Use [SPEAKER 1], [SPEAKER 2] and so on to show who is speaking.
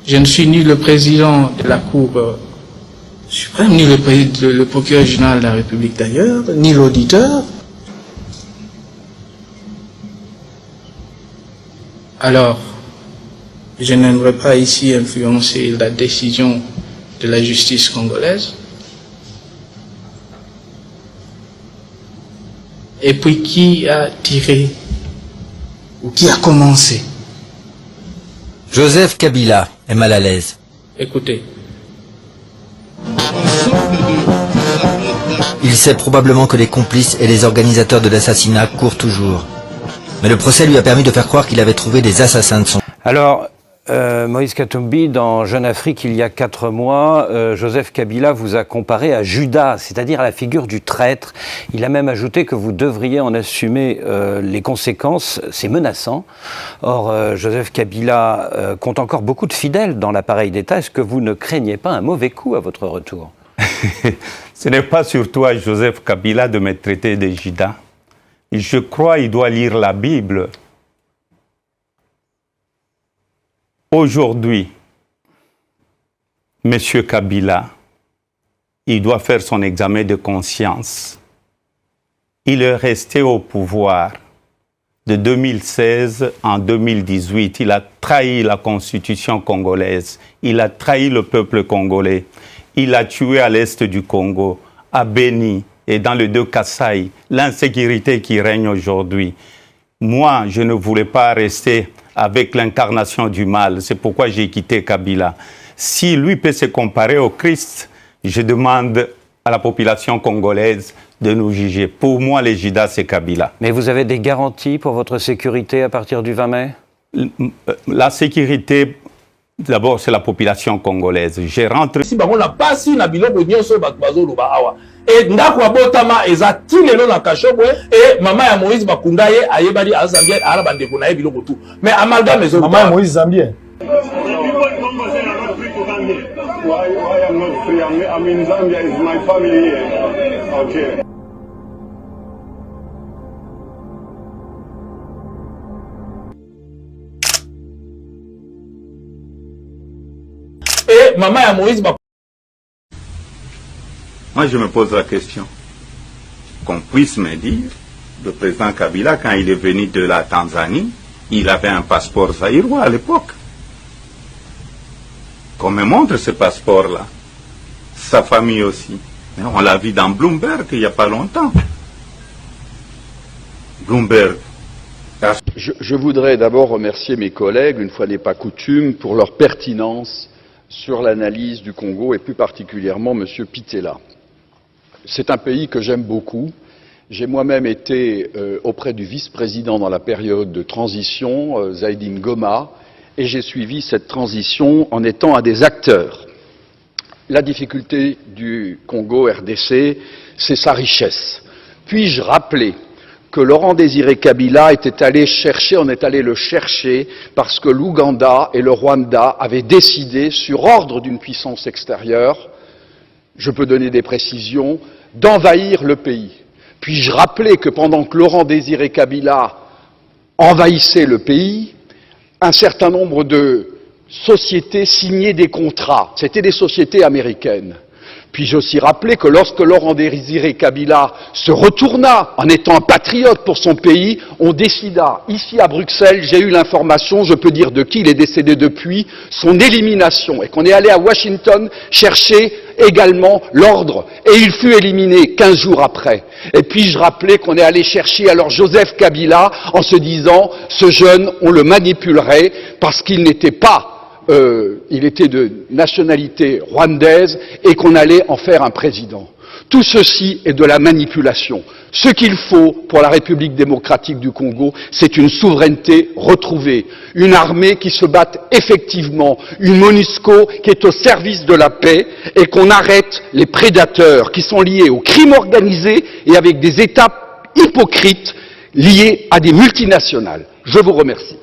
[SPEAKER 1] Je ne suis ni le président de la Cour suprême, ni le procureur général de la République d'ailleurs, ni l'auditeur. Alors, je n'aimerais pas ici influencer la décision de la justice congolaise. Et puis, qui a tiré ou qui a commencé?
[SPEAKER 2] Joseph Kabila est mal à l'aise.
[SPEAKER 1] Écoutez.
[SPEAKER 2] Il sait probablement que les complices et les organisateurs de l'assassinat courent toujours. Mais le procès lui a permis de faire croire qu'il avait trouvé des assassins de son...
[SPEAKER 3] Alors, Moïse Katumbi, dans Jeune Afrique, il y a 4 mois, Joseph Kabila vous a comparé à Judas, c'est-à-dire à la figure du traître. Il a même ajouté que vous devriez en assumer les conséquences. C'est menaçant. Or, Joseph Kabila compte encore beaucoup de fidèles dans l'appareil d'État. Est-ce que vous ne craignez pas un mauvais coup à votre retour?
[SPEAKER 4] Ce n'est pas surtout à Joseph Kabila de me traiter de Judas. Je crois qu'il doit lire la Bible. Aujourd'hui, M. Kabila, il doit faire son examen de conscience. Il est resté au pouvoir de 2016 en 2018. Il a trahi la constitution congolaise. Il a trahi le peuple congolais. Il a tué à l'est du Congo, à Beni et dans le Kasaï, l'insécurité qui règne aujourd'hui. Moi, je ne voulais pas rester avec l'incarnation du mal. C'est pourquoi j'ai quitté Kabila. Si lui peut se comparer au Christ, je demande à la population congolaise de nous juger. Pour moi, les Judas, c'est Kabila.
[SPEAKER 3] Mais vous avez des garanties pour votre sécurité à partir du 20 mai?
[SPEAKER 4] La sécurité, d'abord, c'est la population congolaise. J'ai rentré...
[SPEAKER 5] Si on n'a pas si na biloko nyonso bazo luba awa. Et ndako abotama eza tilelo na kashobwe et mama ya Moïse Bakunda ye ayebali azambien ala bandeko na ye biloko tout. Mais amalgame ezo
[SPEAKER 6] mama ya Moïse Zambien.
[SPEAKER 7] Why I'm not free? I'm in Zambia. Is my family here? Okay.
[SPEAKER 5] Et maman ya Moïse Bakunda.
[SPEAKER 4] Moi, je me pose la question. Qu'on puisse me dire, le président Kabila, quand il est venu de la Tanzanie, il avait un passeport zaïrois à l'époque. Qu'on me montre ce passeport-là. Sa famille aussi. Mais on l'a vu dans Bloomberg il n'y a pas longtemps. Bloomberg.
[SPEAKER 8] Je voudrais d'abord remercier mes collègues, une fois n'est pas coutume, pour leur pertinence sur l'analyse du Congo et plus particulièrement M. Pitela. C'est un pays que j'aime beaucoup. J'ai moi-même été auprès du vice-président dans la période de transition, Zaidi Ngoma, et j'ai suivi cette transition en étant un des acteurs. La difficulté du Congo RDC, c'est sa richesse. Puis-je rappeler que Laurent Désiré Kabila on est allé le chercher parce que l'Ouganda et le Rwanda avaient décidé, sur ordre d'une puissance extérieure, je peux donner des précisions, d'envahir le pays. Puis-je rappeler que pendant que Laurent Désiré Kabila envahissait le pays, un certain nombre de sociétés signaient des contrats. C'était des sociétés américaines. Puis-je aussi rappeler que lorsque Laurent Désiré Kabila se retourna en étant un patriote pour son pays, on décida, ici à Bruxelles, j'ai eu l'information, je peux dire de qui, il est décédé depuis, son élimination, et qu'on est allé à Washington chercher également l'ordre, et il fut éliminé 15 jours après. Et puis-je rappeler qu'on est allé chercher alors Joseph Kabila en se disant, ce jeune, on le manipulerait parce qu'il n'était pas il était de nationalité rwandaise et qu'on allait en faire un président. Tout ceci est de la manipulation. Ce qu'il faut pour la République démocratique du Congo, c'est une souveraineté retrouvée, une armée qui se batte effectivement, une MONUSCO qui est au service de la paix et qu'on arrête les prédateurs qui sont liés au crime organisé et avec des États hypocrites liés à des multinationales. Je vous remercie.